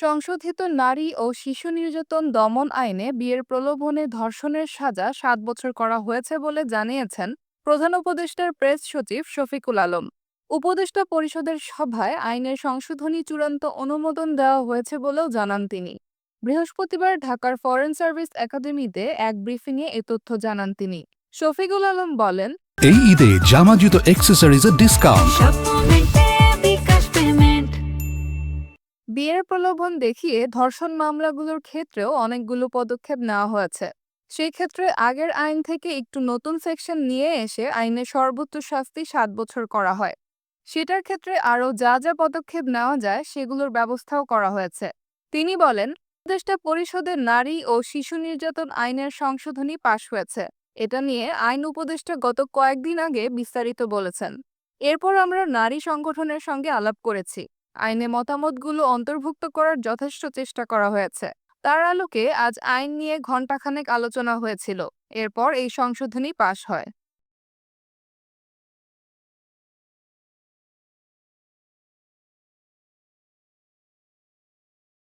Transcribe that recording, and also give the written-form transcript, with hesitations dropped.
সংশোধিত নারী ও শিশু নির্যাতন দমন আইনে বিয়ের প্রলোভনে ধর্ষণের সাজা ৭ বছর করা হয়েছে বলে জানিয়েছেন প্রধান উপদেষ্টার প্রেস সচিব শফিকুল আলম। উপদেষ্টা পরিষদের সভায় আইনের সংশোধনী চূড়ান্ত অনুমোদন দেওয়া হয়েছে বলেও জানান তিনি। বৃহস্পতিবার ঢাকার ফরেন সার্ভিস একাডেমিতে এক ব্রিফিংয়ে এ তথ্য জানান তিনি। শফিকুল আলম বলেন, এই ঈদে জামা জুতো অ্যাক্সেসরিজের ডিসকাউন্ট। বিয়ের প্রলোভন দেখিয়ে ধর্ষণ মামলাগুলোর ক্ষেত্রেও অনেকগুলো পদক্ষেপ নেওয়া হয়েছে। সেই ক্ষেত্রে আগের আইন থেকে একটু নতুন সেকশন নিয়ে এসে আইনে সর্বোচ্চ শাস্তি ৭ বছর করা হয়। সেটার ক্ষেত্রে আরও যা যা পদক্ষেপ নেওয়া যায় সেগুলোর ব্যবস্থাও করা হয়েছে। তিনি বলেন, উপদেষ্টা পরিষদে নারী ও শিশু নির্যাতন আইনের সংশোধনী পাশ হয়েছে। এটা নিয়ে আইন উপদেষ্টা গত কয়েকদিন আগে বিস্তারিত বলেছেন। এরপর আমরা নারী সংগঠনের সঙ্গে আলাপ করেছি। আইনে মতামতগুলো অন্তর্ভুক্ত করার যথেষ্ট চেষ্টা করা হয়েছে। তার আলোকে আজ আইন নিয়ে ঘণ্টাখানেক আলোচনা হয়েছিল। এরপর এই সংশোধনী পাশ হয়।